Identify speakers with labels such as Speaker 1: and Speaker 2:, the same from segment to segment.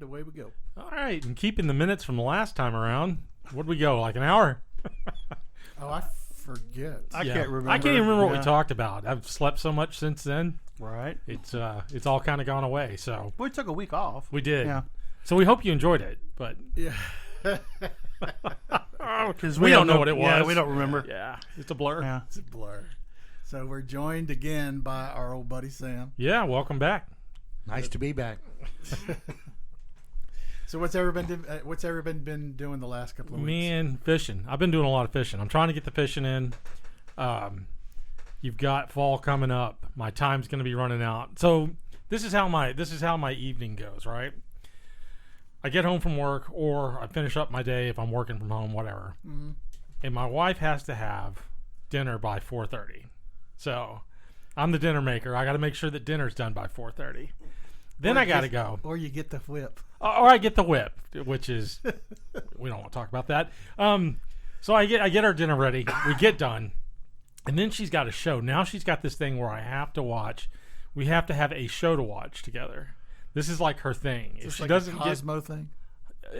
Speaker 1: and away we go.
Speaker 2: All right, and keeping the minutes from the last time around, what'd we go, like an hour?
Speaker 1: Oh, I forget.
Speaker 3: I can't remember.
Speaker 2: I can't even remember what we talked about. I've slept so much since then.
Speaker 3: Right.
Speaker 2: It's all kind of gone away. So
Speaker 3: We took a week off.
Speaker 2: we did.
Speaker 3: Yeah.
Speaker 2: So we hope you enjoyed it, but
Speaker 1: Yeah.
Speaker 3: Because
Speaker 2: we don't know what it was.
Speaker 3: Yeah, we don't remember.
Speaker 2: yeah, it's a blur.
Speaker 3: Yeah.
Speaker 1: It's a blur. So we're joined again by our old buddy Sam.
Speaker 2: Yeah, welcome back.
Speaker 4: Nice to be back.
Speaker 1: So what's everybody been doing the last couple of weeks?
Speaker 2: Man, fishing. I've been doing a lot of fishing. I'm trying to get the fishing in. You've got fall coming up. My time's going to be running out. So this is how my evening goes, right? I get home from work, or I finish up my day if I'm working from home, whatever.
Speaker 1: Mm-hmm.
Speaker 2: And my wife has to have dinner by 4:30. So I'm the dinner maker. I got to make sure that dinner's done by 4:30. Then I got to go.
Speaker 1: Or you get the whip.
Speaker 2: Or I get the whip, which is we don't want to talk about that. So I get our dinner ready. We get done, and then she's got a show. Now she's got this thing where I have to watch. We have to have a show to watch together. This is like her thing.
Speaker 1: Is
Speaker 2: If she
Speaker 1: like
Speaker 2: doesn't
Speaker 1: a Cosmo thing?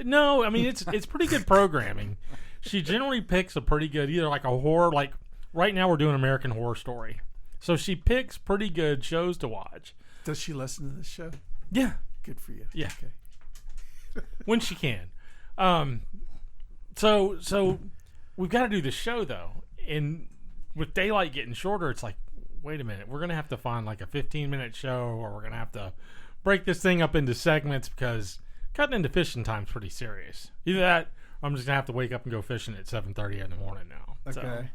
Speaker 2: no, I mean it's pretty good programming. She generally picks a pretty good, either like a horror, like right now we're doing American Horror Story. So she picks pretty good shows to watch.
Speaker 1: Does she listen to this show?
Speaker 2: Yeah.
Speaker 1: Good for you.
Speaker 2: Yeah.
Speaker 1: Okay.
Speaker 2: When she can. So we've got to do the show though, and with daylight getting shorter, it's like, wait a minute, we're gonna have to find like a 15-minute show, or we're gonna have to break this thing up into segments because cutting into fishing time's pretty serious. Either that, or I'm just gonna have to wake up and go fishing at 7:30 in the morning now.
Speaker 1: Okay.
Speaker 2: So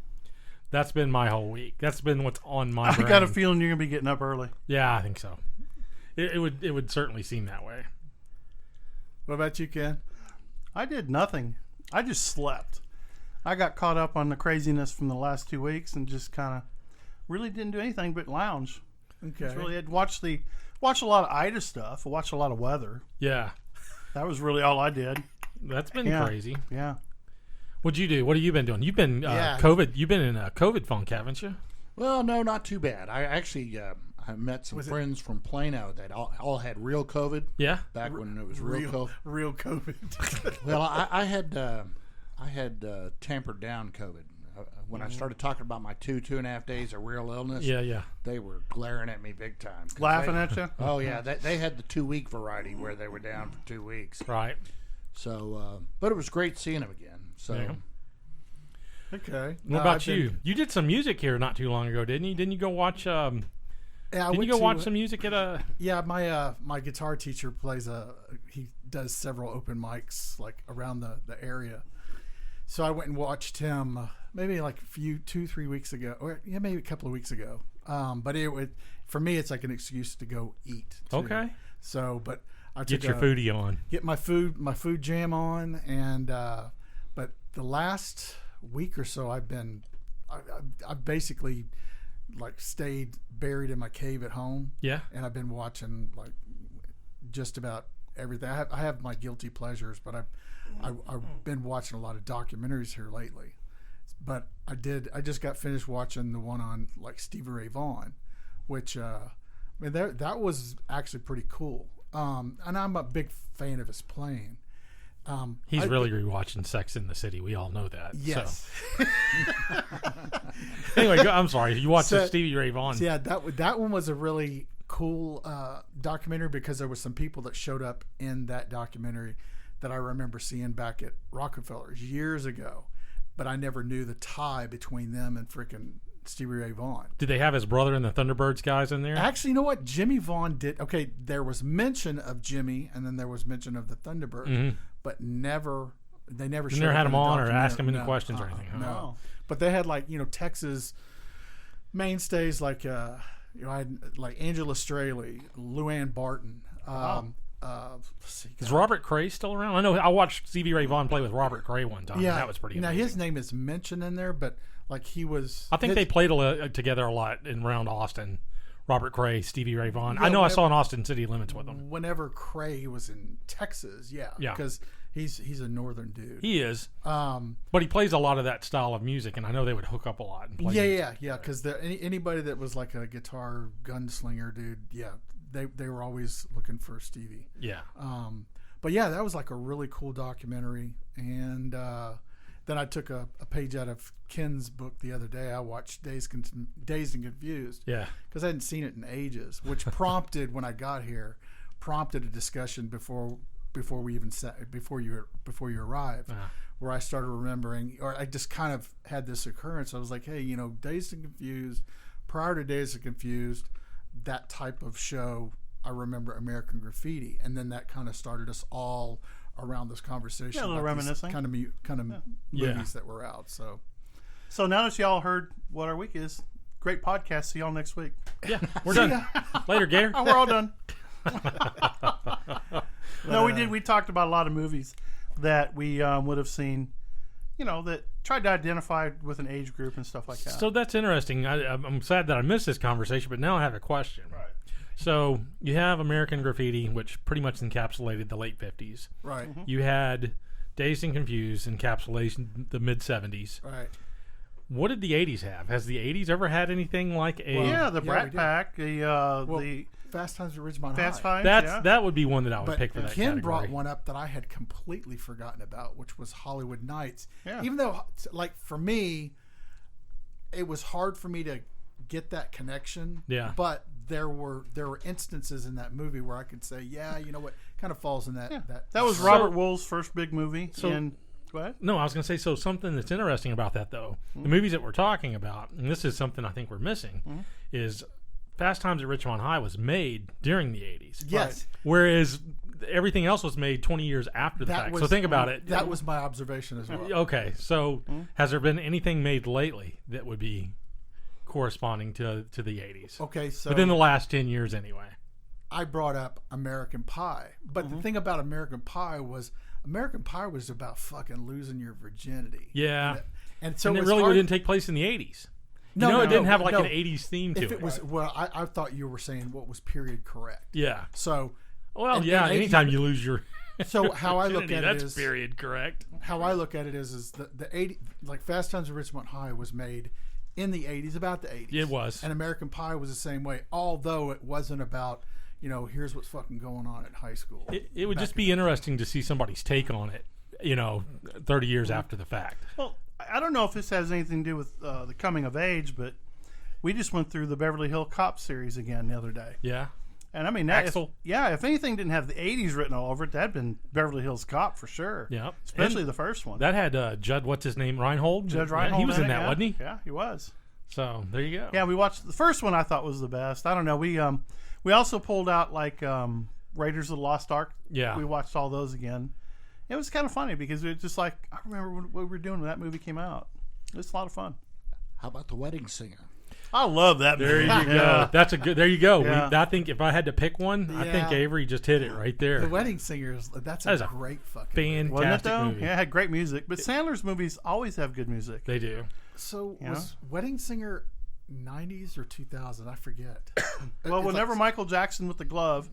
Speaker 2: that's been my whole week. That's been what's on my brain.
Speaker 3: I got a feeling you're gonna be getting up early.
Speaker 2: Yeah, I think so. It would certainly seem that way.
Speaker 1: What about you, Ken?
Speaker 3: I did nothing. I just slept. I got caught up on the craziness from the last 2 weeks and just kind of really didn't do anything but lounge.
Speaker 1: Okay.
Speaker 3: Just really had watched a lot of Ida stuff. Watched a lot of weather.
Speaker 2: Yeah,
Speaker 3: That was really all I did.
Speaker 2: that's been
Speaker 3: Yeah.
Speaker 2: crazy.
Speaker 3: Yeah.
Speaker 2: What'd you do? What have you been doing? You've been
Speaker 1: Yeah.
Speaker 2: COVID. You've been in a COVID funk, haven't you?
Speaker 4: Well, no, not too bad. I actually I met some friends from Plano that all had real COVID
Speaker 2: Yeah.
Speaker 4: back when it was real COVID.
Speaker 1: Real COVID.
Speaker 4: Well, I had tampered down COVID. When I started talking about my 2.5 days of real illness,
Speaker 2: Yeah.
Speaker 4: they were glaring at me big time. 'Cause
Speaker 3: Laughing at you?
Speaker 4: Oh yeah, they had the 2-week variety where they were down for 2 weeks.
Speaker 2: Right.
Speaker 4: So, but it was great seeing them again. So,
Speaker 2: Yeah.
Speaker 1: Okay.
Speaker 2: What about you? You did some music here not too long ago, didn't you? Didn't you go watch?
Speaker 1: Yeah, I
Speaker 2: Didn't you
Speaker 1: went
Speaker 2: go
Speaker 1: to-
Speaker 2: watch some music at a?
Speaker 1: Yeah, my guitar teacher he does several open mics like around the area. So I went and watched him maybe like 2-3 weeks ago, or yeah, maybe a couple of weeks ago. But for me, it's like an excuse to go eat. Too.
Speaker 2: Okay.
Speaker 1: So, but I
Speaker 2: Get
Speaker 1: took
Speaker 2: your foodie on.
Speaker 1: get my food jam on, and but the last week or so, I've basically like stayed buried in my cave at home.
Speaker 2: Yeah.
Speaker 1: And I've been watching like just about everything. I have my guilty pleasures, but I've been watching a lot of documentaries here lately. But I just got finished watching the one on like Stevie Ray Vaughan, which I mean that was actually pretty cool. And I'm a big fan of his playing.
Speaker 2: He's really rewatching Sex in the City. We all know that.
Speaker 1: Yes.
Speaker 2: So. Anyway, I'm sorry. You watched the Stevie Ray Vaughan.
Speaker 1: So yeah, that one was a really cool documentary because there was some people that showed up in that documentary that I remember seeing back at Rockefeller's years ago, but I never knew the tie between them and freaking Stevie Ray Vaughan.
Speaker 2: Did they have his brother and the Thunderbirds guys in there?
Speaker 1: Actually, you know what? Jimmy Vaughan did. Okay, there was mention of Jimmy, and then there was mention of the Thunderbirds, but they never showed
Speaker 2: never
Speaker 1: up
Speaker 2: had
Speaker 1: in
Speaker 2: him
Speaker 1: the
Speaker 2: on or
Speaker 1: documentary.
Speaker 2: asked him any questions or anything, huh?
Speaker 1: No, but they had like Texas mainstays like I had like Angela Straley, Luann Barton. Let's see,
Speaker 2: Is Robert Cray still around? I know I watched Stevie Ray Vaughan play with Robert Cray one time.
Speaker 1: yeah,
Speaker 2: That was pretty
Speaker 1: Now
Speaker 2: amazing.
Speaker 1: his name is mentioned in there, but like he was.
Speaker 2: I think they played together a lot around Austin. Robert Cray, Stevie Ray Vaughan.
Speaker 1: Yeah,
Speaker 2: I know I saw an Austin City Limits with them.
Speaker 1: Whenever Cray was in Texas, yeah, because he's a northern dude.
Speaker 2: He is, but he plays a lot of that style of music, and I know they would hook up a lot and play.
Speaker 1: Yeah. Because anybody that was like a guitar gunslinger dude, yeah, they were always looking for Stevie.
Speaker 2: Yeah.
Speaker 1: But yeah, that was like a really cool documentary. And then I took a page out of Ken's book the other day. I watched Dazed and Confused.
Speaker 2: Yeah.
Speaker 1: Because I hadn't seen it in ages, which prompted when I got here, prompted a discussion before we even before you arrived, where I started remembering, or I just kind of had this occurrence. I was like, hey, Dazed and Confused. Prior to Dazed and Confused, that type of show, I remember American Graffiti, and then that kind of started us all around this conversation.
Speaker 3: Yeah, a little
Speaker 1: about
Speaker 3: reminiscing.
Speaker 1: kind of movies that were out. So
Speaker 3: now that y'all heard what our week is, great podcast. See y'all next week.
Speaker 2: Yeah, we're done. Later, Gator.
Speaker 3: Oh, we're all done. No, we did. We talked about a lot of movies that we would have seen, that tried to identify with an age group and stuff like that.
Speaker 2: So that's interesting. I'm sad that I missed this conversation, but now I have a question.
Speaker 3: Right.
Speaker 2: So you have American Graffiti, which pretty much encapsulated the late 50s.
Speaker 1: right,
Speaker 2: You had Dazed and Confused encapsulating the mid 70s.
Speaker 1: right.
Speaker 2: What did the 80s have? Has the 80s ever had anything like a...
Speaker 3: Yeah, the
Speaker 1: we
Speaker 3: Brat
Speaker 1: did.
Speaker 3: Pack, the
Speaker 1: Fast Times at Ridgemont
Speaker 3: Fast
Speaker 1: High.
Speaker 3: Times.
Speaker 2: That would be one that I would
Speaker 1: But
Speaker 2: pick for that
Speaker 1: Ken
Speaker 2: category.
Speaker 1: brought one up that I had completely forgotten about, which was Hollywood Nights.
Speaker 3: Yeah.
Speaker 1: Even though, like, for me, it was hard for me to get that connection.
Speaker 2: Yeah.
Speaker 1: But there were instances in that movie where I could say, yeah, you know what, kind of falls in that.
Speaker 3: Yeah.
Speaker 1: That
Speaker 3: was Robert Wool's first big movie.
Speaker 2: So-
Speaker 3: Go ahead.
Speaker 2: No, I was going to say, so something that's interesting about that, though, the movies that we're talking about, and this is something I think we're missing, is Fast Times at Richmond High was made during the 80s.
Speaker 1: Yes.
Speaker 2: Whereas everything else was made 20 years after the fact. So think about it.
Speaker 1: That was my observation as well.
Speaker 2: Okay, so has there been anything made lately that would be corresponding to the 80s?
Speaker 1: Okay, so
Speaker 2: Within the last 10 years, anyway.
Speaker 1: I brought up American Pie. But the thing about American Pie was about fucking losing your virginity.
Speaker 2: Yeah.
Speaker 1: And so
Speaker 2: And
Speaker 1: it
Speaker 2: it
Speaker 1: was
Speaker 2: really
Speaker 1: hard.
Speaker 2: didn't take place in the 80s.
Speaker 1: No,
Speaker 2: it didn't have like
Speaker 1: no.
Speaker 2: an 80s theme to
Speaker 1: If it was, well, I thought you were saying what was period correct.
Speaker 2: Yeah.
Speaker 1: So,
Speaker 2: Well,
Speaker 1: And-
Speaker 2: yeah,
Speaker 1: and
Speaker 2: anytime you lose your...
Speaker 1: so how I look at it
Speaker 2: that's
Speaker 1: is
Speaker 2: period correct.
Speaker 1: how I look at it is the 80, like Fast Times at Ridgemont High was made in the 80s, about the 80s.
Speaker 2: It was.
Speaker 1: And American Pie was the same way, although it wasn't about, here's what's fucking going on at high school.
Speaker 2: It would just be interesting to see somebody's take on it, 30 years after the fact.
Speaker 3: Well, I don't know if this has anything to do with the coming of age, but we just went through the Beverly Hill Cop series again the other day.
Speaker 2: Yeah.
Speaker 3: And I mean,
Speaker 2: Axel.
Speaker 3: if anything didn't have the 80s written all over it, that'd been Beverly Hills Cop for sure.
Speaker 2: Yeah.
Speaker 3: Especially
Speaker 2: And
Speaker 3: the first one.
Speaker 2: that had Judd, what's his name, Reinhold?
Speaker 3: Judge
Speaker 2: Yeah,
Speaker 3: Reinhold.
Speaker 2: he was in
Speaker 3: it,
Speaker 2: that,
Speaker 3: yeah.
Speaker 2: wasn't he?
Speaker 3: Yeah, he was.
Speaker 2: So there you go.
Speaker 3: Yeah, we watched the first one. I thought was the best. I don't know. We also pulled out like Raiders of the Lost Ark.
Speaker 2: Yeah.
Speaker 3: We watched all those again. It was kind of funny because it was just like I remember what we were doing when that movie came out. It was a lot of fun.
Speaker 4: How about The Wedding Singer?
Speaker 3: I love that
Speaker 2: There
Speaker 3: movie.
Speaker 2: you go. That's a good. There you go.
Speaker 3: Yeah.
Speaker 2: I think if I had to pick one, I think
Speaker 1: Yeah.
Speaker 2: Avery just hit it right there.
Speaker 1: The Wedding Singers, that's
Speaker 2: That is
Speaker 1: a
Speaker 2: a
Speaker 1: great fucking
Speaker 2: Fantastic
Speaker 3: Wasn't it though?
Speaker 2: movie.
Speaker 3: Yeah, it had great music. But Sandler's movies always have good music.
Speaker 2: They do.
Speaker 1: So
Speaker 3: Yeah.
Speaker 1: was Wedding Singer 90s or 2000? I forget.
Speaker 3: Well,
Speaker 1: It's
Speaker 3: whenever
Speaker 1: like-
Speaker 3: Michael Jackson with the glove.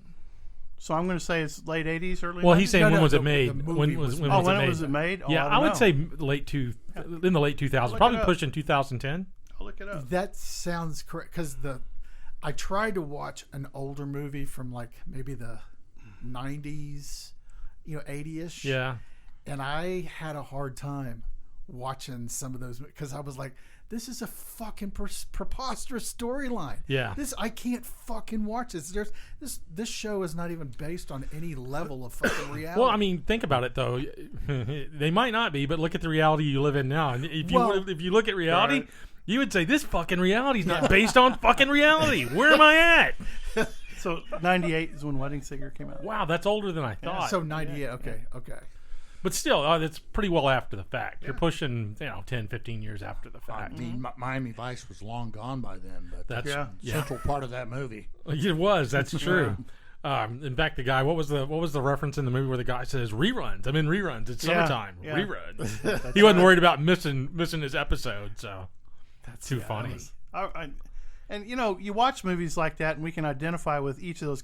Speaker 3: So I'm going to say it's late 80s, early 90s.
Speaker 2: Well, he's saying
Speaker 1: No,
Speaker 2: when
Speaker 1: no,
Speaker 2: was
Speaker 1: the-
Speaker 2: it made?
Speaker 1: the movie
Speaker 2: When
Speaker 1: was
Speaker 2: was
Speaker 3: Oh,
Speaker 2: it
Speaker 3: when
Speaker 2: made?
Speaker 3: was it made? Oh,
Speaker 2: Yeah,
Speaker 3: I
Speaker 2: I would
Speaker 3: don't
Speaker 2: say
Speaker 3: know.
Speaker 2: in the late 2000s,
Speaker 3: Look
Speaker 2: probably
Speaker 3: it up.
Speaker 2: pushing 2010.
Speaker 3: I'll look it up.
Speaker 1: That sounds correct because I tried to watch an older movie from like maybe the 90s, 80ish.
Speaker 2: Yeah.
Speaker 1: And I had a hard time watching some of those because I was like, this is a fucking preposterous storyline.
Speaker 2: Yeah.
Speaker 1: I can't fucking watch this. This show is not even based on any level of fucking reality.
Speaker 2: Well, I mean, think about it though. They might not be, but look at the reality you live in now. And if you look at reality,
Speaker 3: Right.
Speaker 2: you would say this fucking reality is not based on fucking reality. Where am I at?
Speaker 3: So 98 is when Wedding Singer came out.
Speaker 2: Wow, that's older than I thought.
Speaker 1: so 98. Okay.
Speaker 2: But still, it's pretty well after the fact. You're pushing, 10, 15 years after the
Speaker 4: I
Speaker 2: fact.
Speaker 4: mean, Miami Vice was long gone by then, but
Speaker 2: That's
Speaker 3: Yeah.
Speaker 4: central part of that movie.
Speaker 2: It was. That's true. In fact, the guy, what was the reference in the movie where the guy says reruns? I'm in reruns. It's
Speaker 3: Yeah,
Speaker 2: summertime.
Speaker 3: yeah.
Speaker 2: Reruns. He wasn't worried about missing his episode. So that's too funny.
Speaker 3: And you watch movies like that, and we can identify with each of those.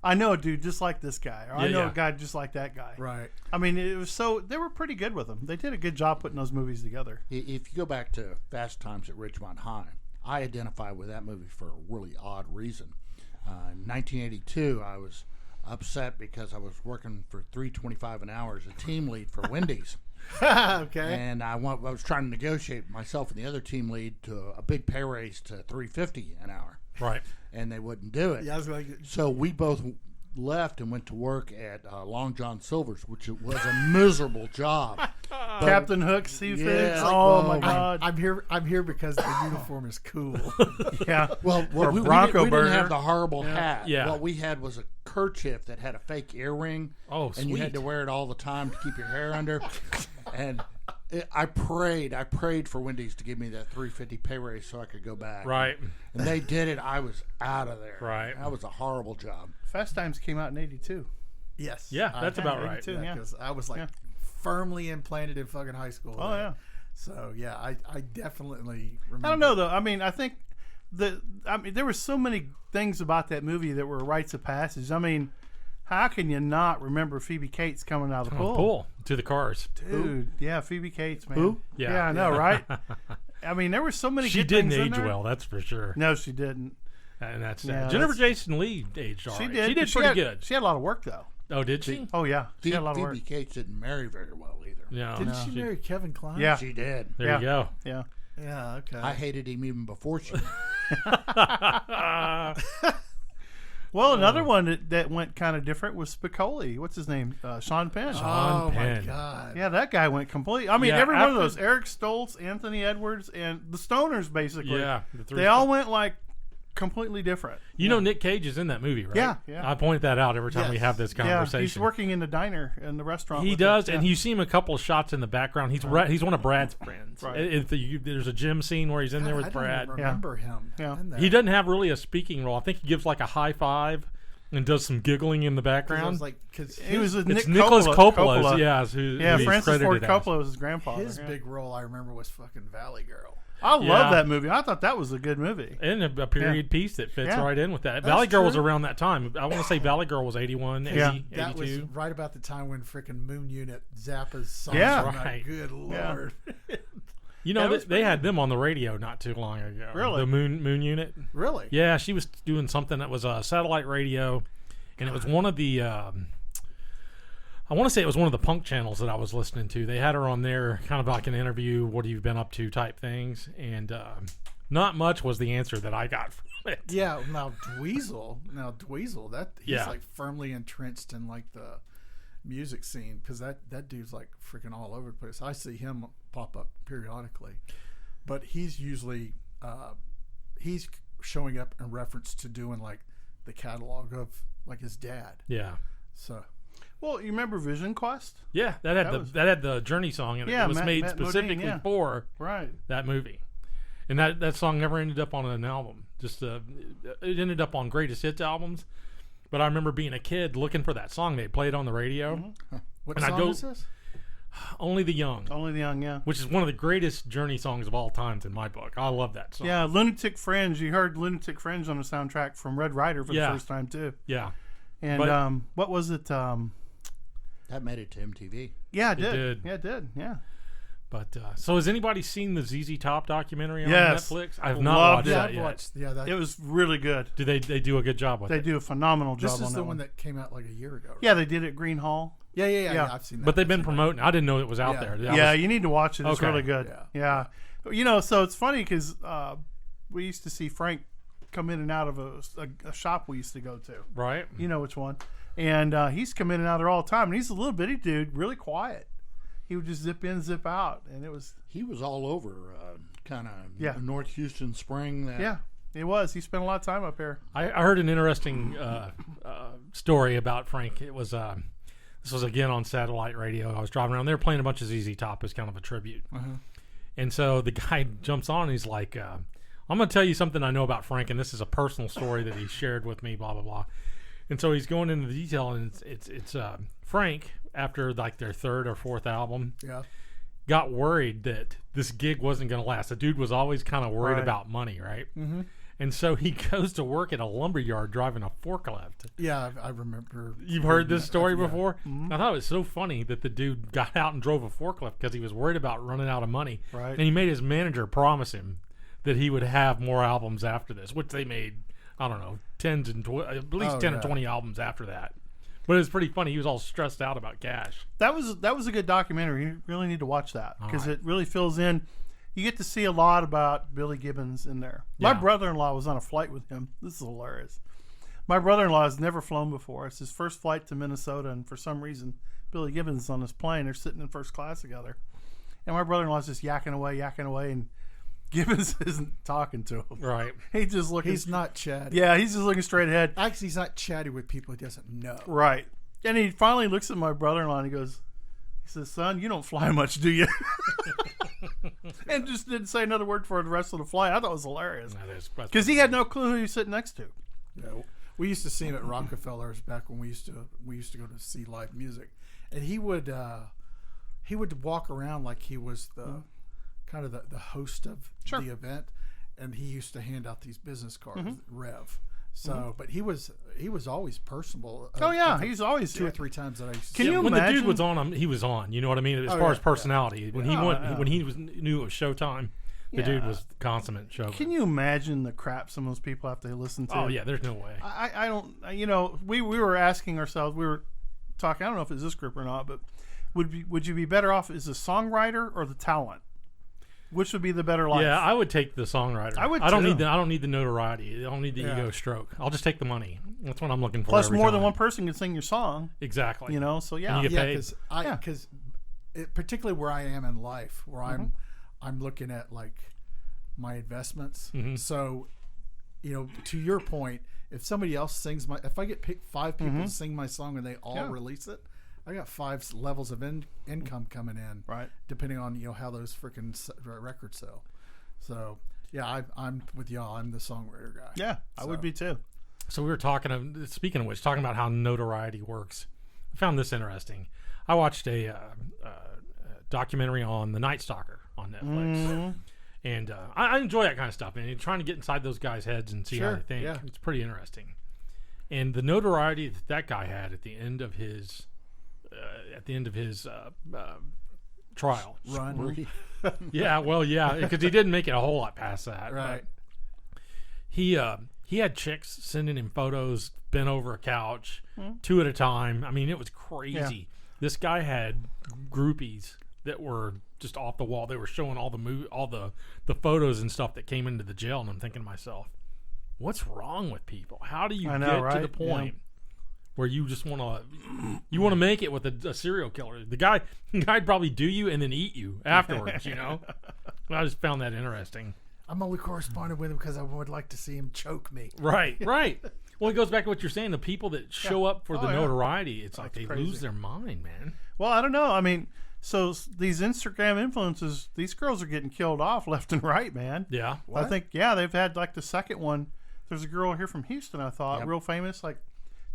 Speaker 3: I know a dude just like this guy, or I know a guy just like that guy.
Speaker 1: Right.
Speaker 3: I mean, they were pretty good with them. They did a good job putting those movies together.
Speaker 4: If you go back to Fast Times at Ridgemont High, I identify with that movie for a really odd reason. In 1982, I was upset because I was working for $3.25 an hour as a team lead for Wendy's.
Speaker 1: Okay.
Speaker 4: And I was trying to negotiate myself and the other team lead to a big pay raise to $3.50 an hour.
Speaker 2: Right.
Speaker 4: And they wouldn't do it.
Speaker 1: Yeah, I was like,
Speaker 4: So we both left and went to work at Long John Silver's, which was a miserable job. But-
Speaker 3: Captain Hook seafood.
Speaker 4: Yeah,
Speaker 3: Oh
Speaker 4: well,
Speaker 3: my God.
Speaker 1: I'm here because the uniform is cool.
Speaker 3: Yeah.
Speaker 4: Well,
Speaker 3: Or
Speaker 4: we
Speaker 3: Bronco
Speaker 4: didn't
Speaker 3: burger.
Speaker 4: have the horrible hat.
Speaker 2: Yeah.
Speaker 4: What we had was a kerchief that had a fake earring.
Speaker 2: Oh,
Speaker 4: And you had
Speaker 2: sweet.
Speaker 4: to wear it all the time to keep your hair under. And I prayed for Wendy's to give me that $3.50 pay raise so I could go back.
Speaker 2: Right.
Speaker 4: And they did it. I was out of there.
Speaker 2: Right.
Speaker 4: That was a horrible job.
Speaker 3: Fast Times came out in 82.
Speaker 1: Yes.
Speaker 2: Yeah, that's about right.
Speaker 3: 82, yeah.
Speaker 1: Because I was like
Speaker 3: Yeah.
Speaker 1: firmly implanted in fucking high school.
Speaker 3: Oh,
Speaker 1: then.
Speaker 3: yeah.
Speaker 1: So yeah, I definitely remember.
Speaker 3: I don't know, though. I mean, I think there were so many things about that movie that were rites of passage. I mean, how can you not remember Phoebe Cates coming out of the pool?
Speaker 2: Pool to the cars.
Speaker 3: Dude, yeah, Phoebe Cates, man.
Speaker 4: Who?
Speaker 3: Yeah, I know, right? I mean, there were so many
Speaker 2: She
Speaker 3: good
Speaker 2: didn't
Speaker 3: things in
Speaker 2: age
Speaker 3: there.
Speaker 2: well, that's for sure.
Speaker 3: No, she didn't.
Speaker 2: And that's sad.
Speaker 3: Yeah,
Speaker 2: Jennifer
Speaker 3: that's-
Speaker 2: Jason Leigh aged all
Speaker 3: She
Speaker 2: right.
Speaker 3: did.
Speaker 2: She
Speaker 3: but
Speaker 2: did pretty
Speaker 3: had,
Speaker 2: good.
Speaker 3: She had a lot of work, though.
Speaker 2: Oh, did she?
Speaker 3: Oh, yeah. She had a lot of work.
Speaker 4: Phoebe Cates didn't marry very well either.
Speaker 2: No.
Speaker 1: Didn't she marry Kevin Kline?
Speaker 3: Yeah.
Speaker 4: She did.
Speaker 2: There
Speaker 3: Yeah.
Speaker 2: you go.
Speaker 3: Yeah.
Speaker 1: Yeah. Okay.
Speaker 4: I hated him even before she.
Speaker 3: Well, another one that went kind of different was Spicoli. What's his name? Sean Penn.
Speaker 2: Sean
Speaker 1: oh
Speaker 2: Penn.
Speaker 1: my God.
Speaker 3: Yeah, that guy went complete. I mean,
Speaker 2: Yeah,
Speaker 3: every one of
Speaker 2: after-
Speaker 3: those. Eric Stoltz, Anthony Edwards, and the Stoners, basically.
Speaker 2: Yeah. The three
Speaker 3: They all went like completely different.
Speaker 2: You know Nick Cage is in that movie, right?
Speaker 3: Yeah, yeah.
Speaker 2: I point that out every time we
Speaker 1: Yes.
Speaker 2: have this conversation.
Speaker 3: Yeah, he's working in the diner in the restaurant.
Speaker 2: He
Speaker 3: with
Speaker 2: does,
Speaker 3: them.
Speaker 2: and
Speaker 3: Yeah.
Speaker 2: you see him a couple of shots in the background. He's he's one of Brad's friends.
Speaker 3: Right.
Speaker 2: There's a gym scene where he's in there with
Speaker 1: I
Speaker 2: Brad.
Speaker 1: don't remember him.
Speaker 3: Yeah.
Speaker 1: in that.
Speaker 2: He doesn't have really a speaking role. I think he gives like a high five and does some giggling in the
Speaker 1: 'Cause I
Speaker 2: background.
Speaker 1: was like, because
Speaker 3: He was with
Speaker 2: It's
Speaker 3: Nick
Speaker 2: Nicholas
Speaker 3: Coppola.
Speaker 2: Coppola's, yeah, who
Speaker 3: Yeah,
Speaker 2: he's
Speaker 3: Francis
Speaker 2: credited
Speaker 3: Ford
Speaker 2: as.
Speaker 3: Coppola was his grandfather.
Speaker 1: his
Speaker 3: yeah.
Speaker 1: big role I remember was fucking Valley Girl.
Speaker 3: I love
Speaker 2: Yeah.
Speaker 3: that movie. I thought that was a good movie.
Speaker 2: And a period piece that fits
Speaker 3: Yeah.
Speaker 2: right in with that. Valley Girl was
Speaker 1: true.
Speaker 2: around that time. I want to say Valley Girl was 81, 80,
Speaker 3: Yeah.
Speaker 1: That was
Speaker 2: 82.
Speaker 1: right about the time when freaking Moon Unit Zappa's songs
Speaker 3: Yeah.
Speaker 1: were not
Speaker 2: Right.
Speaker 1: good
Speaker 3: Yeah.
Speaker 1: lord.
Speaker 2: You know,
Speaker 3: That was
Speaker 2: they had them on the radio not too long ago.
Speaker 3: Really?
Speaker 2: The Moon Unit.
Speaker 1: Really?
Speaker 2: Yeah, she was doing something that was a satellite radio, and it was one of the. I want to say it was one of the punk channels that I was listening to. They had her on there, kind of like an interview, what have you been up to type things, and not much was the answer that I got from it.
Speaker 1: Yeah, now Dweezil, that he's
Speaker 2: Yeah.
Speaker 1: like firmly entrenched in like the music scene because that dude's like freaking all over the place. I see him pop up periodically, but he's usually he's showing up in reference to doing like the catalog of like his dad.
Speaker 2: Yeah.
Speaker 1: So
Speaker 3: Well, you remember Vision Quest?
Speaker 2: Yeah, that had
Speaker 3: That was-
Speaker 2: that had the Journey song in it.
Speaker 3: Yeah,
Speaker 2: It was
Speaker 3: Matt
Speaker 2: made
Speaker 3: Modine,
Speaker 2: specifically
Speaker 3: yeah.
Speaker 2: for
Speaker 3: Right.
Speaker 2: that movie, and that song never ended up on an album. Just it ended up on greatest hits albums. But I remember being a kid looking for that song. They played on the radio.
Speaker 3: Mm-hmm.
Speaker 1: what
Speaker 2: And I
Speaker 1: song
Speaker 2: go-
Speaker 1: is this?
Speaker 2: Only the Young,
Speaker 3: Only the Young, yeah.
Speaker 2: which is one of the greatest Journey songs of all times in my book. I love that song.
Speaker 3: Yeah, Lunatic Fringe. You heard Lunatic Fringe on the soundtrack from Red Rider for
Speaker 2: Yeah.
Speaker 3: the first time, too.
Speaker 2: Yeah.
Speaker 3: And
Speaker 2: But-
Speaker 3: what was it?
Speaker 4: That made it to MTV.
Speaker 3: Yeah, it did.
Speaker 2: did.
Speaker 3: Yeah, it did. Yeah.
Speaker 2: But so has anybody seen the ZZ Top documentary on
Speaker 3: Yes.
Speaker 2: Netflix? I've not
Speaker 3: Loved
Speaker 2: watched
Speaker 3: it.
Speaker 2: that
Speaker 1: I've
Speaker 2: yet.
Speaker 1: watched. Yeah, that.
Speaker 3: It was really good.
Speaker 2: Do they do a good job with
Speaker 3: They
Speaker 2: it?
Speaker 3: do a phenomenal job
Speaker 1: This
Speaker 3: on
Speaker 1: is
Speaker 3: that
Speaker 1: the
Speaker 3: one.
Speaker 1: one that came out like a year ago. Right?
Speaker 3: Yeah, they did it at Green Hall.
Speaker 1: Yeah. I've seen that.
Speaker 2: But they've been
Speaker 1: I've seen
Speaker 2: promoting. I didn't know it was out
Speaker 1: Yeah.
Speaker 2: there.
Speaker 3: Yeah, you need to watch it. It's
Speaker 2: Okay.
Speaker 3: really good.
Speaker 1: Yeah.
Speaker 3: Yeah. You know, so it's funny because we used to see Frank come in and out of a shop we used to go to.
Speaker 2: Right.
Speaker 3: You know which one. And he's come in and out there all the time. And he's a little bitty dude, really quiet. He would just zip in, zip out. And it was,
Speaker 4: He was all over, kind of
Speaker 3: Yeah.
Speaker 4: North Houston Spring. That
Speaker 3: yeah, it was. He spent a lot of time up here.
Speaker 2: I heard an interesting story about Frank. It was this was again on satellite radio. I was driving around. They were playing a bunch of ZZ Top as kind of a tribute. And so the guy jumps on and he's like, I'm going to tell you something I know about Frank, and this is a personal story that he shared with me, blah, blah, blah. And so he's going into the detail, and it's Frank, after like their third or fourth album,
Speaker 1: Yeah.
Speaker 2: got worried that this gig wasn't going to last. The dude was always kind of worried
Speaker 3: Right.
Speaker 2: about money, right? Mm-hmm. And so he goes to work at a lumber yard driving a forklift.
Speaker 1: Yeah, I remember.
Speaker 2: You've heard this story
Speaker 1: Yeah.
Speaker 2: before? I thought it was so funny that the dude got out and drove a forklift because he was worried about running out of money.
Speaker 3: Right.
Speaker 2: And he made his manager promise him that he would have more albums after this, which they made, I don't know, at least
Speaker 1: Oh,
Speaker 2: 10
Speaker 1: yeah.
Speaker 2: or 20 albums after that. But it's pretty funny. He was all stressed out about cash.
Speaker 3: That was a good documentary. You really need to watch that because
Speaker 2: right.
Speaker 3: it really fills in. You get to see a lot about Billy Gibbons in there. My
Speaker 2: Yeah.
Speaker 3: brother-in-law was on a flight with him. This is hilarious. My brother-in-law has never flown before. It's his first flight to Minnesota, and for some reason, Billy Gibbons is on this plane. They're sitting in first class together. And my brother-in-law's just yakking away, and Gibbons isn't talking to him.
Speaker 2: Right.
Speaker 3: He's just looking.
Speaker 1: He's not chatty.
Speaker 3: Yeah, he's just looking straight ahead.
Speaker 1: Actually, he's not chatty with people he doesn't know.
Speaker 3: Right. And he finally looks at my brother-in-law and he says, son, you don't fly much, do you? And just didn't say another word for the rest of the flight. I thought it was hilarious. Because he had no clue who he was sitting next to.
Speaker 1: Yeah, we used to see him at Rockefeller's back when we used to go to see live music, and he would walk around like he was the kind of the host of the event, and he used to hand out these business cards, Rev. So, but he was always personable.
Speaker 3: Oh yeah, he's always
Speaker 1: 2 or 3 times that I used to.
Speaker 3: Can
Speaker 1: see
Speaker 3: you
Speaker 1: him.
Speaker 2: When
Speaker 3: imagine?
Speaker 2: the dude was on him, he was on. You know what I mean? As far as personality, when he knew it was showtime, the dude was consummate show.
Speaker 3: Can you imagine the crap some of those people have to listen to?
Speaker 2: Oh yeah, there's no way.
Speaker 3: I don't. You know, we were asking ourselves. We were talking. I don't know if it's this group or not, but would you be better off as a songwriter or the talent? Which would be the better life?
Speaker 2: Yeah, I would take the songwriter.
Speaker 3: I would.
Speaker 2: I don't
Speaker 3: too.
Speaker 2: need the notoriety. I don't need the ego stroke. I'll just take the money. That's what I'm looking for.
Speaker 3: Plus,
Speaker 2: every
Speaker 3: more than
Speaker 2: time.
Speaker 3: one person can sing your song.
Speaker 2: Exactly.
Speaker 3: You know, so yeah.
Speaker 2: And you get
Speaker 1: Yeah,
Speaker 2: paid.
Speaker 1: because particularly where I am in life, where I'm looking at like my investments. So, you know, to your point, if somebody else sings if I get 5 people to sing my song and they all release it, I got 5 levels of income coming in,
Speaker 3: Right.
Speaker 1: depending on how those freaking records sell. So yeah, I'm with y'all. I'm the songwriter guy.
Speaker 3: Yeah, I would be too.
Speaker 2: So we were talking. Speaking of which, talking about how notoriety works. I found this interesting. I watched a documentary on the Night Stalker on Netflix, and I enjoy that kind of stuff. And you're trying to get inside those guys' heads and see how they think.
Speaker 1: Yeah.
Speaker 2: It's pretty interesting. And the notoriety that guy had at the end of his trial.
Speaker 1: Run.
Speaker 2: Yeah, well, yeah, because he didn't make it a whole lot past that.
Speaker 1: Right.
Speaker 2: But he had chicks sending him photos bent over a couch, 2 at a time. I mean, it was crazy.
Speaker 3: Yeah.
Speaker 2: This guy had groupies that were just off the wall. They were showing all the photos and stuff that came into the jail, and I'm thinking to myself, what's wrong with people? How do you get to the point where you just want to make it with a serial killer? The guy'd probably do you and then eat you afterwards. I just found that interesting.
Speaker 1: I'm only corresponding with him because I would like to see him choke me.
Speaker 2: Right. Well, it goes back to what you're saying. The people that show up for the notoriety, it's like they
Speaker 3: crazy.
Speaker 2: lose their mind, man.
Speaker 3: Well, I don't know. I mean, so these Instagram influencers, these girls are getting killed off left and right, man.
Speaker 2: Yeah.
Speaker 3: I think they've had like the second one. There's a girl here from Houston, I thought, real famous, like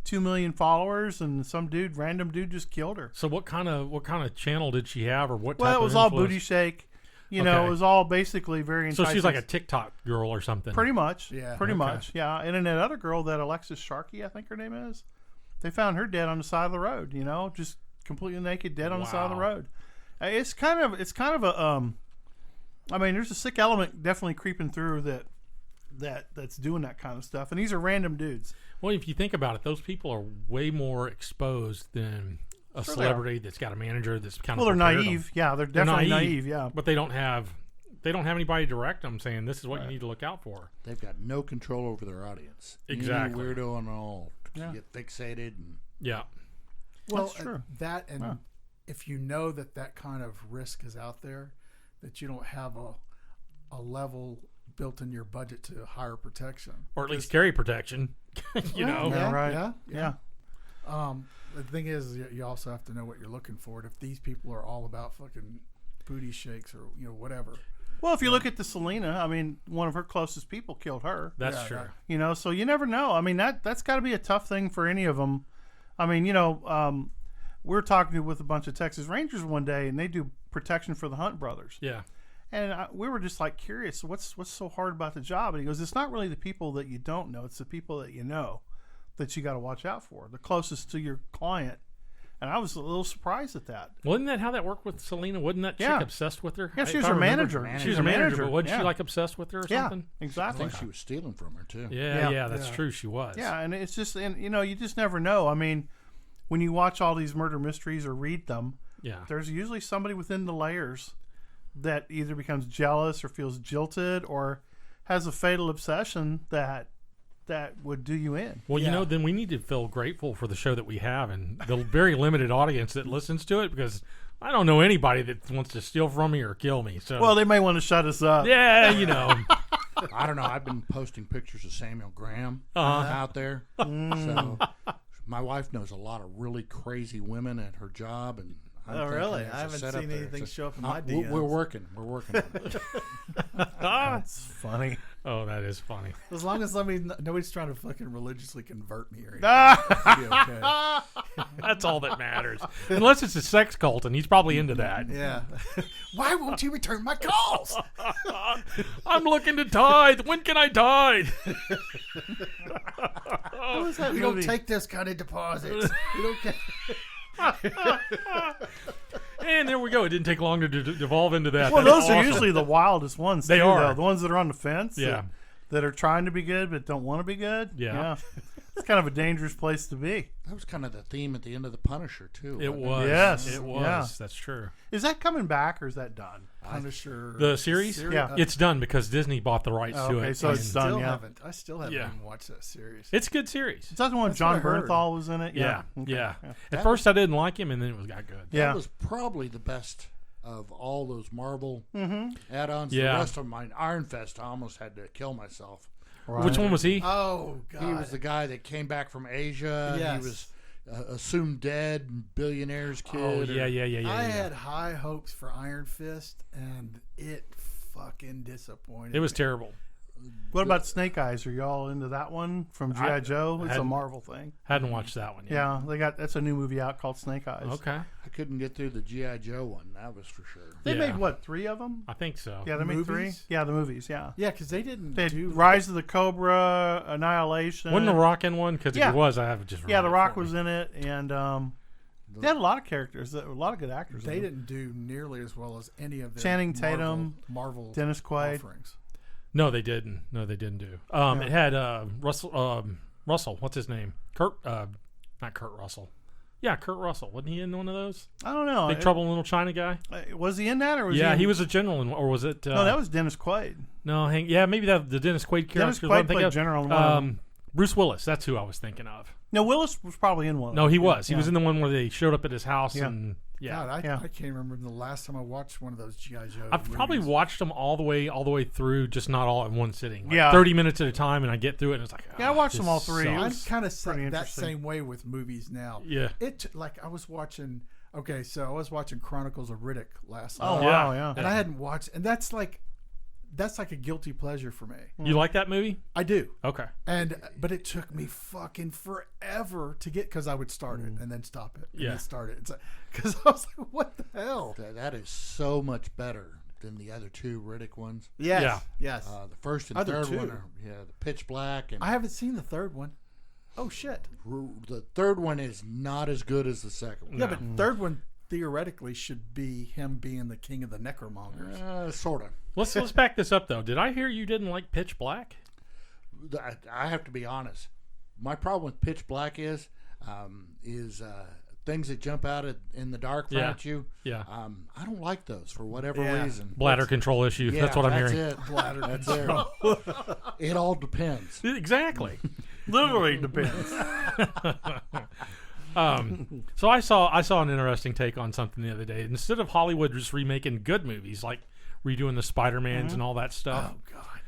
Speaker 3: 2 million followers, and some random dude just killed her.
Speaker 2: So what kind of channel did she have, or what?
Speaker 3: Well,
Speaker 2: type
Speaker 3: it was
Speaker 2: of
Speaker 3: all
Speaker 2: influence?
Speaker 3: booty shake. It was all basically very enticing.
Speaker 2: So she's like a TikTok girl or something.
Speaker 3: Pretty much.
Speaker 1: Yeah.
Speaker 3: Pretty
Speaker 1: Okay.
Speaker 3: much. Yeah. And then that other girl, that Alexis Sharkey, I think her name is, they found her dead on the side of the road, just completely naked, dead on the side of the road. It's kind of a, I mean, there's a sick element definitely creeping through that's doing that kind of stuff. And these are random dudes.
Speaker 2: Well, if you think about it, those people are way more exposed than a celebrity that's got a manager that's kind of
Speaker 3: They're
Speaker 2: prepared
Speaker 3: naive.
Speaker 2: them.
Speaker 3: Yeah, they're definitely naive. Yeah.
Speaker 2: But they don't have anybody to direct them saying this is what you need to look out for.
Speaker 4: They've got no control over their audience.
Speaker 2: Exactly.
Speaker 4: Any weirdo and all get fixated. And
Speaker 2: Yeah.
Speaker 1: Well,
Speaker 3: That's true.
Speaker 1: That and if you know that kind of risk is out there, that you don't have a level built in your budget to hire protection,
Speaker 2: Or at least carry protection.
Speaker 3: Yeah, right.
Speaker 1: Yeah. The thing is, you also have to know what you're looking for. And if these people are all about fucking booty shakes or whatever.
Speaker 3: Well, if you look at the Selena, I mean, one of her closest people killed her.
Speaker 2: That's
Speaker 1: Yeah,
Speaker 2: true.
Speaker 3: So you never know. I mean, that's got to be a tough thing for any of them. I mean, we were talking with a bunch of Texas Rangers one day, and they do protection for the Hunt brothers.
Speaker 2: Yeah.
Speaker 3: And we were just like curious, what's so hard about the job? And he goes, it's not really the people that you don't know; it's the people that you know that you got to watch out for, the closest to your client. And I was a little surprised at that.
Speaker 2: Wasn't that how that worked with Selena? Wasn't that chick obsessed with her?
Speaker 3: Yeah, she
Speaker 2: If
Speaker 3: was
Speaker 2: I
Speaker 3: her
Speaker 2: remember-
Speaker 3: manager.
Speaker 2: She was her manager, but wasn't
Speaker 3: yeah.
Speaker 2: she like obsessed with her or something?
Speaker 4: I
Speaker 3: Exactly.
Speaker 4: think she was stealing from her too.
Speaker 2: Yeah, that's true. She was.
Speaker 3: Yeah, and it's just, and you just never know. I mean, when you watch all these murder mysteries or read them,
Speaker 2: Yeah.
Speaker 3: there's usually somebody within the layers that either becomes jealous or feels jilted or has a fatal obsession that would do you in.
Speaker 2: Well,
Speaker 1: Yeah.
Speaker 2: then we need to feel grateful for the show that we have and the very limited audience that listens to it, because I don't know anybody that wants to steal from me or kill me. So
Speaker 3: Well, they may want to shut us up.
Speaker 2: yeah,
Speaker 4: I don't know. I've been posting pictures of Samuel Graham
Speaker 2: Uh-huh.
Speaker 4: out there. So my wife knows a lot of really crazy women at her job, and I'm
Speaker 5: Oh,
Speaker 4: thinking
Speaker 5: really?
Speaker 4: there's
Speaker 5: I
Speaker 4: a
Speaker 5: haven't
Speaker 4: setup
Speaker 5: seen
Speaker 4: there.
Speaker 5: anything
Speaker 4: So,
Speaker 5: show up in my
Speaker 4: we're
Speaker 5: DMs.
Speaker 4: working. We're working on it.
Speaker 3: That's funny.
Speaker 2: oh, that is funny.
Speaker 1: As long as nobody's trying to fucking religiously convert me or anything.
Speaker 3: Ah!
Speaker 1: It'll be okay.
Speaker 2: That's all that matters. Unless it's a sex cult, and he's probably into that.
Speaker 1: Yeah. Why won't you return my calls?
Speaker 2: I'm looking to tithe. When can I tithe?
Speaker 3: What was that
Speaker 1: We don't
Speaker 3: movie?
Speaker 1: take this kind of deposits. We don't care.
Speaker 2: And there we go. It didn't take long to devolve into that.
Speaker 3: Well,
Speaker 2: That's
Speaker 3: those are
Speaker 2: awesome.
Speaker 3: usually the wildest ones.
Speaker 2: They
Speaker 3: too,
Speaker 2: are.
Speaker 3: though. The ones that are on the fence.
Speaker 2: Yeah.
Speaker 3: That are trying to be good but don't want to be good.
Speaker 2: Yeah.
Speaker 3: It's kind of a dangerous place to be.
Speaker 4: That was kind of the theme at the end of The Punisher, too.
Speaker 2: It
Speaker 4: wasn't
Speaker 2: was.
Speaker 3: Yes.
Speaker 2: It was.
Speaker 3: Yeah.
Speaker 2: That's true.
Speaker 3: Is that coming back or is that done?
Speaker 1: Punisher.
Speaker 2: The series?
Speaker 3: Yeah.
Speaker 2: It's done because Disney bought the rights
Speaker 3: Oh,
Speaker 2: to
Speaker 3: okay,
Speaker 2: it.
Speaker 3: so
Speaker 2: and
Speaker 3: it's done. Yeah.
Speaker 1: I still haven't
Speaker 2: Yeah.
Speaker 1: even watched that series.
Speaker 2: It's a good series.
Speaker 3: Is that the one
Speaker 1: That's
Speaker 3: John
Speaker 1: what I heard.
Speaker 3: Bernthal was in it?
Speaker 2: Yeah.
Speaker 3: Okay.
Speaker 2: Yeah.
Speaker 3: Yeah.
Speaker 2: At first, I didn't like him, and then it got good.
Speaker 3: Yeah.
Speaker 4: That was probably the best of all those Marvel add-ons.
Speaker 2: Yeah.
Speaker 4: The rest of mine, Iron Fist, I almost had to kill myself.
Speaker 2: Which one was he?
Speaker 1: Oh, God.
Speaker 4: He was the guy that came back from Asia.
Speaker 1: Yes.
Speaker 4: He was assumed dead, billionaire's kid.
Speaker 2: Oh,
Speaker 4: or-
Speaker 2: yeah.
Speaker 1: I had high hopes for Iron Fist, and it fucking disappointed.
Speaker 2: It was
Speaker 1: me.
Speaker 2: terrible.
Speaker 3: What about Snake Eyes? Are y'all into that one from G.I. Joe? It's a
Speaker 2: hadn't-
Speaker 3: Marvel thing.
Speaker 2: Hadn't watched that one yet.
Speaker 3: Yeah, that's a new movie out called Snake Eyes.
Speaker 2: Okay.
Speaker 4: I couldn't get through the G.I. Joe one, that was for sure.
Speaker 3: They
Speaker 2: Yeah.
Speaker 3: made what, 3 of them?
Speaker 2: I think so.
Speaker 3: Yeah, they made 3.
Speaker 1: Movies?
Speaker 3: Yeah, the movies. Yeah.
Speaker 1: Yeah, because they didn't
Speaker 3: They had
Speaker 1: do.
Speaker 3: Rise of the Cobra, Annihilation.
Speaker 2: Wasn't The Rock in one? Because if
Speaker 3: Yeah.
Speaker 2: he was, I have just
Speaker 3: Yeah,
Speaker 2: ruined
Speaker 3: The
Speaker 2: it
Speaker 3: Rock
Speaker 2: for me.
Speaker 3: was in it, and they had a lot of characters, a lot of good actors.
Speaker 1: They
Speaker 3: in it.
Speaker 1: didn't do nearly as well as any of the
Speaker 3: Channing Tatum,
Speaker 1: Marvel
Speaker 3: Dennis Quaid.
Speaker 1: offerings.
Speaker 2: No, they didn't. Do. It had Russell. What's his name? Not Kurt Russell. Yeah, Kurt Russell. Wasn't he in one of those?
Speaker 3: I don't know.
Speaker 2: Big Trouble in Little China guy?
Speaker 3: Was he in that, or was
Speaker 2: Yeah,
Speaker 3: he?
Speaker 2: he was a general, or was it?
Speaker 3: No, that was Dennis Quaid.
Speaker 2: No, maybe that the Dennis Quaid character.
Speaker 3: Dennis
Speaker 2: is what I'm
Speaker 3: Quaid
Speaker 2: thinking
Speaker 3: played
Speaker 2: of.
Speaker 3: general in one of them.
Speaker 2: Bruce Willis. That's who I was thinking of.
Speaker 3: No, Willis was probably in one. Of
Speaker 2: No,
Speaker 3: them.
Speaker 2: he was. He
Speaker 3: Yeah.
Speaker 2: was in the one where they showed up at his house
Speaker 3: Yeah.
Speaker 2: and yeah.
Speaker 1: God,
Speaker 3: Yeah.
Speaker 1: I can't remember the last time I watched one of those G.I. Joe.
Speaker 2: I've probably
Speaker 1: movies.
Speaker 2: watched them all the way through, just not all in one sitting. Like
Speaker 3: Yeah.
Speaker 2: 30 minutes at a time, and I get through it, and it's like,
Speaker 3: Yeah, I watched them all 3.
Speaker 2: sucks.
Speaker 3: It
Speaker 1: I'm
Speaker 3: was
Speaker 1: kind of
Speaker 3: pretty
Speaker 1: that
Speaker 3: interesting.
Speaker 1: same way with movies now.
Speaker 2: Yeah.
Speaker 1: Like I was watching. Okay, so I was watching Chronicles of Riddick last
Speaker 3: Oh
Speaker 1: night,
Speaker 3: wow, yeah.
Speaker 1: and I hadn't watched, and that's like a guilty pleasure for me.
Speaker 2: You like that movie?
Speaker 1: I do,
Speaker 2: Okay.
Speaker 1: but it took me fucking forever to get because I would start it and then stop it, and
Speaker 2: Yeah.
Speaker 1: then start it. It's because I was like, what the hell?
Speaker 4: That is so much better than the other 2 Riddick ones.
Speaker 1: Yes,
Speaker 2: Yeah.
Speaker 1: yes.
Speaker 4: The first and
Speaker 1: Other
Speaker 4: third
Speaker 1: 2.
Speaker 4: one are the Pitch Black, and
Speaker 1: I haven't seen the third one. Oh shit!
Speaker 4: the third one is not as good as the second one.
Speaker 1: Yeah, but third one theoretically should be him being the king of the necromongers.
Speaker 4: Sort of.
Speaker 2: Let's back this up though. Did I hear you didn't like Pitch Black?
Speaker 4: I have to be honest. My problem with Pitch Black is things that jump out in the dark
Speaker 2: Yeah.
Speaker 4: at you.
Speaker 2: Yeah.
Speaker 4: I don't like those for whatever
Speaker 1: Yeah.
Speaker 4: reason.
Speaker 2: Bladder control issue.
Speaker 4: Yeah,
Speaker 2: that's what I'm
Speaker 4: that's
Speaker 2: hearing.
Speaker 4: It.
Speaker 1: Bladder
Speaker 4: That's it. It all depends.
Speaker 2: Exactly.
Speaker 3: Literally depends.
Speaker 2: So I saw an interesting take on something the other day. Instead of Hollywood just remaking good movies, like redoing the Spider-Mans and all that stuff,
Speaker 1: Oh god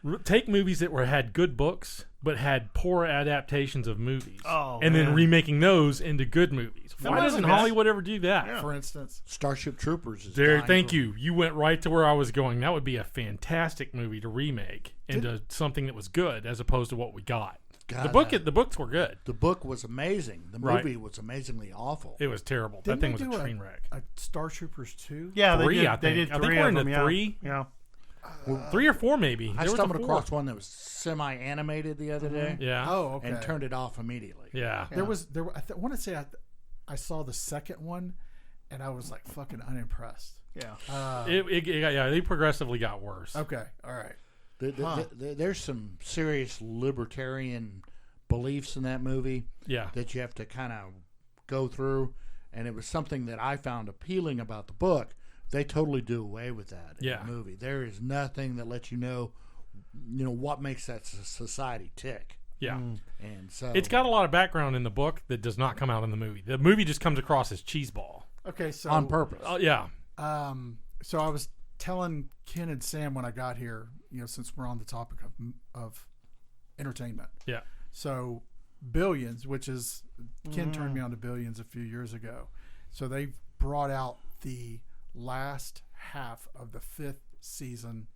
Speaker 1: damn it!
Speaker 2: take movies that had good books but had poor adaptations of movies,
Speaker 3: Oh,
Speaker 2: and then
Speaker 3: man.
Speaker 2: remaking those into good movies. Why
Speaker 3: wasn't
Speaker 2: doesn't
Speaker 3: bad.
Speaker 2: Hollywood ever do that?
Speaker 1: For instance,
Speaker 4: Starship Troopers is
Speaker 2: There,
Speaker 4: dying
Speaker 2: thank
Speaker 4: for-
Speaker 2: you. You went right to where I was going. That would be a fantastic movie to remake into something that was good, as opposed to what we got.
Speaker 4: God,
Speaker 2: The books were good.
Speaker 4: the book was amazing. The
Speaker 2: Right.
Speaker 4: movie was amazingly awful.
Speaker 2: It was terrible.
Speaker 1: Didn't
Speaker 2: that thing
Speaker 1: they
Speaker 2: was a
Speaker 1: do
Speaker 2: train wreck.
Speaker 1: a Star Troopers 2?
Speaker 3: Yeah,
Speaker 2: Three,
Speaker 3: they did.
Speaker 2: I
Speaker 3: They
Speaker 2: think.
Speaker 3: did
Speaker 2: I think
Speaker 3: 3
Speaker 2: we're
Speaker 3: of
Speaker 2: into
Speaker 3: them. Yeah.
Speaker 2: 3.
Speaker 3: Yeah.
Speaker 2: 3 or 4 maybe.
Speaker 4: I
Speaker 2: There was a
Speaker 4: stumbled
Speaker 2: 4.
Speaker 4: across one that was semi-animated the other day
Speaker 2: Yeah.
Speaker 1: Oh, okay.
Speaker 4: and turned it off immediately.
Speaker 2: Yeah.
Speaker 1: There was I want to say I saw the second one, and I was like fucking unimpressed.
Speaker 3: Yeah.
Speaker 2: They progressively got worse.
Speaker 1: Okay, all right.
Speaker 4: There's some serious libertarian beliefs in that movie
Speaker 2: Yeah.
Speaker 4: that you have to kind of go through, and it was something that I found appealing about the book. They totally do away with that in the movie. There is nothing that lets you know what makes that society tick.
Speaker 2: Yeah.
Speaker 4: And so
Speaker 2: It's got a lot of background in the book that does not come out in the movie. The movie just comes across as cheeseball.
Speaker 1: Okay, so
Speaker 4: on purpose.
Speaker 2: Oh, yeah.
Speaker 1: So I was telling Ken and Sam when I got here, since we're on the topic of entertainment.
Speaker 2: Yeah.
Speaker 1: So Billions, which is Ken turned me on to Billions a few years ago. So they brought out the last half of the 5th season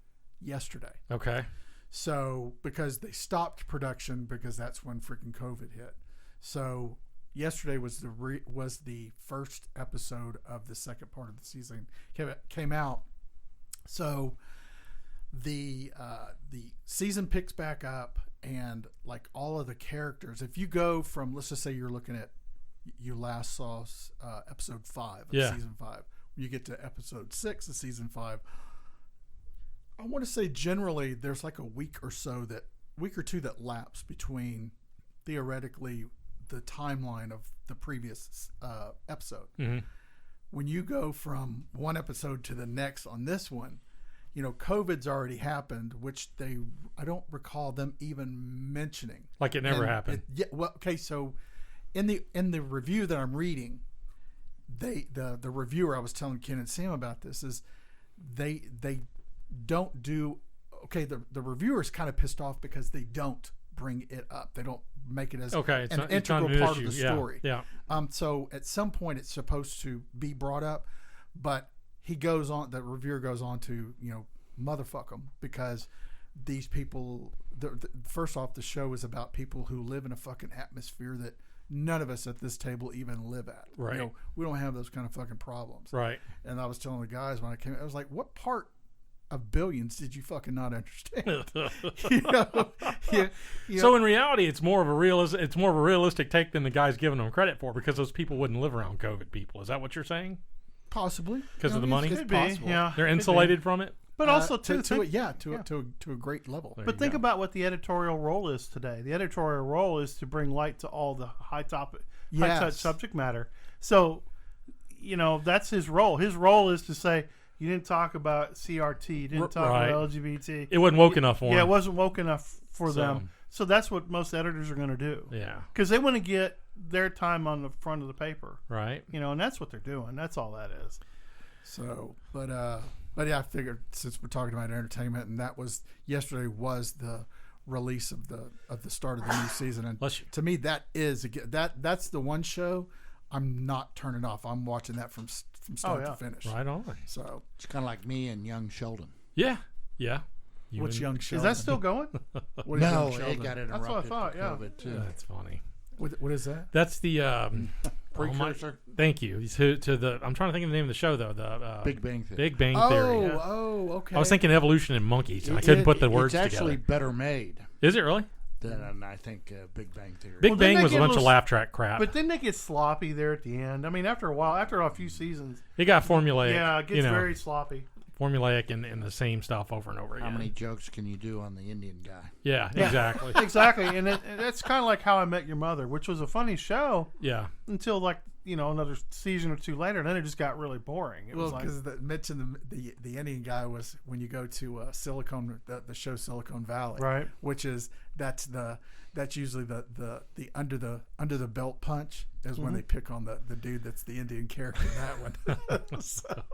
Speaker 1: yesterday.
Speaker 2: Okay.
Speaker 1: So because they stopped production because that's when freaking COVID hit. So yesterday was the first episode of the second part of the season came out. So the season picks back up, and like all of the characters, if you go from, let's just say you're looking at, you last saw episode 5 of season 5, you get to episode 6 of season 5. I want to say generally there's like a week or two that lapse between theoretically the timeline of the previous episode.
Speaker 2: Mm-hmm.
Speaker 1: When you go from one episode to the next on this one, COVID's already happened, which I don't recall them even mentioning.
Speaker 2: Like it never happened.
Speaker 1: Okay. So in the review that I'm reading, the reviewer, I was telling Ken and Sam about this, is they don't do, okay. The reviewer's kind of pissed off because they don't bring it up. They don't make it as an integral part of the story.
Speaker 2: Yeah.
Speaker 1: So at some point it's supposed to be brought up, but the reviewer goes on to, motherfuck them, because these people, first off, the show is about people who live in a fucking atmosphere that none of us at this table even live at.
Speaker 2: Right.
Speaker 1: We don't have those kind of fucking problems.
Speaker 2: Right.
Speaker 1: And I was telling the guys when I came, I was like, what part of Billions did you fucking not understand?
Speaker 2: So in reality, it's more of a realistic take than the guy's giving them credit for, because those people wouldn't live around COVID people. Is that what you're saying?
Speaker 1: Possibly
Speaker 2: Because of the money.
Speaker 1: It's possible.
Speaker 3: Yeah,
Speaker 2: They're insulated from it.
Speaker 3: But also
Speaker 1: to a great level.
Speaker 3: But think about what the editorial role is today. The editorial role is to bring light to all the high touch subject matter. So, that's his role. His role is to say, you didn't talk about CRT, you didn't talk about LGBT.
Speaker 2: It wasn't woke enough for them.
Speaker 3: Yeah, it wasn't woke enough for them. So that's what most editors are going to do.
Speaker 2: Yeah.
Speaker 3: Because they want to get their time on the front of the paper.
Speaker 2: Right.
Speaker 3: And that's what they're doing. That's all that is.
Speaker 1: So, but yeah, I figured since we're talking about entertainment, and yesterday was the release of the start of the new season, and to me that's the one show I'm not turning off. I'm watching that from start to finish.
Speaker 2: Right on.
Speaker 1: So
Speaker 4: it's kind of like me and Young Sheldon.
Speaker 2: Yeah. Yeah.
Speaker 1: What's Young Sheldon?
Speaker 3: Is that still going?
Speaker 1: What is Young Sheldon?
Speaker 4: It got interrupted.
Speaker 3: That's what I thought.
Speaker 4: for
Speaker 3: Yeah.
Speaker 4: COVID too.
Speaker 2: Yeah, that's funny.
Speaker 1: What is that?
Speaker 2: That's the
Speaker 4: Precursor.
Speaker 2: thank you. To the. I'm trying to think of the name of the show though. The
Speaker 4: Big Bang Theory.
Speaker 2: Big Bang Theory.
Speaker 1: Oh, okay.
Speaker 2: I was thinking evolution in monkeys, and I couldn't put the words
Speaker 4: It's actually
Speaker 2: together.
Speaker 4: better made
Speaker 2: Is it really?
Speaker 4: than I think Big Bang Theory.
Speaker 2: Big
Speaker 3: Well, then
Speaker 2: Bang
Speaker 3: they
Speaker 2: was a
Speaker 3: get a
Speaker 2: bunch of
Speaker 3: little-
Speaker 2: laugh track crap.
Speaker 3: But then they get sloppy there at the end. I mean, after a while, after a few seasons,
Speaker 2: It got formulaic.
Speaker 3: yeah, it gets very sloppy.
Speaker 2: Formulaic and the same stuff over and over again.
Speaker 4: How many jokes can you do on the Indian guy?
Speaker 2: Yeah, exactly.
Speaker 3: Exactly, and that's kind of like How I Met Your Mother, which was a funny show
Speaker 2: Yeah.
Speaker 3: until another season or two later. Then it just got really boring. It was like,
Speaker 1: because mention the Indian guy was when you go to the show Silicon Valley,
Speaker 3: right?
Speaker 1: Which is that's usually the under the belt punch is when they pick on the dude that's the Indian character in that one. So.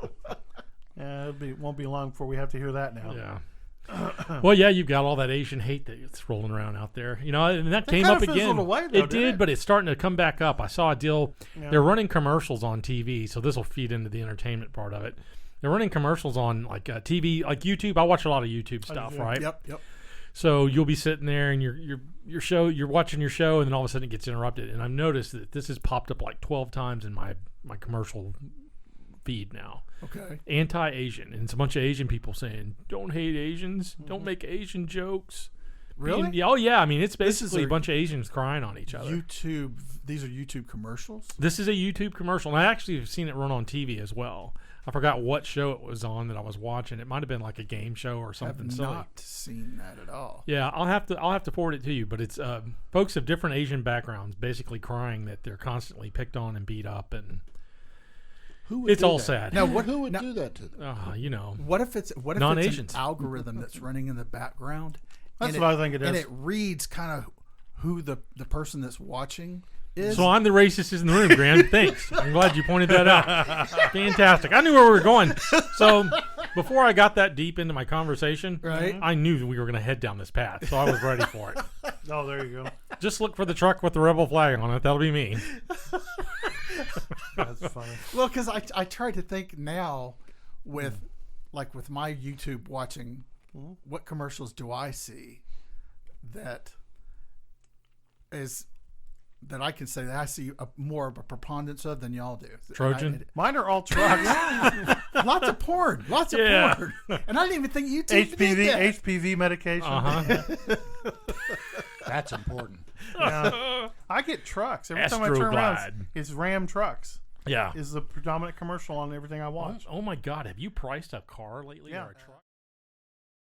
Speaker 3: Yeah, won't be long before we have to hear that now.
Speaker 2: Yeah. Well, yeah, you've got all that Asian hate that's rolling around out there. And that came
Speaker 3: kind
Speaker 2: up
Speaker 3: of
Speaker 2: again.
Speaker 3: fizzled away, though,
Speaker 2: it
Speaker 3: didn't
Speaker 2: did,
Speaker 3: it?
Speaker 2: but it's starting to come back up. I saw a deal.
Speaker 3: Yeah.
Speaker 2: They're running commercials on TV, so this will feed into the entertainment part of it. They're running commercials on like TV, like YouTube. I watch a lot of YouTube stuff, right?
Speaker 1: Yep.
Speaker 2: So you'll be sitting there and you're watching your show, and then all of a sudden it gets interrupted. And I've noticed that this has popped up like 12 times in my commercial feed now.
Speaker 1: Okay.
Speaker 2: Anti-Asian, and it's a bunch of Asian people saying, "Don't hate Asians, don't make Asian jokes."
Speaker 1: Really?
Speaker 2: Oh yeah. I mean, it's basically
Speaker 1: is
Speaker 2: a bunch of Asians crying on each other.
Speaker 1: YouTube. These are YouTube commercials.
Speaker 2: This is a YouTube commercial, and I actually have seen it run on TV as well. I forgot what show it was on that I was watching. It might have been like a game show or
Speaker 1: I
Speaker 2: something
Speaker 1: have
Speaker 2: silly.
Speaker 1: not seen that at all.
Speaker 2: Yeah, I'll have to forward it to you. But it's folks of different Asian backgrounds basically crying that they're constantly picked on and beat up, and it's all sad.
Speaker 4: Now, who would do that to them?
Speaker 2: You know,
Speaker 1: What if it's an
Speaker 2: Non-Asians.
Speaker 1: algorithm that's running in the background?
Speaker 3: That's
Speaker 1: and
Speaker 3: what I think it is.
Speaker 1: And it reads kind of who the person that's watching is.
Speaker 2: so I'm the racist in the room, Graham. Thanks. I'm glad you pointed that out. Fantastic. I knew where we were going. So before I got that deep into my conversation,
Speaker 1: Right.
Speaker 2: I knew we were going to head down this path, so I was ready for it.
Speaker 3: Oh, there you go.
Speaker 2: Just look for the truck with the rebel flag on it. That'll be me.
Speaker 3: That's funny.
Speaker 1: Well, because I try to think now with with my YouTube watching, what commercials do I see that I can say that I see more of a preponderance of than y'all do.
Speaker 2: Trojan?
Speaker 3: Mine are all trucks.
Speaker 1: Lots of porn. Lots of
Speaker 2: Yeah.
Speaker 1: porn. And I didn't even think YouTube did that.
Speaker 3: HPV medication.
Speaker 2: Uh-huh.
Speaker 4: That's important.
Speaker 3: Yeah. I get trucks every time I turn around.
Speaker 2: Astroglide.
Speaker 3: It's Ram trucks.
Speaker 2: Yeah.
Speaker 3: Is the predominant commercial on everything I watch.
Speaker 2: Oh my God, have you priced a car lately
Speaker 3: Yeah.
Speaker 2: or a truck?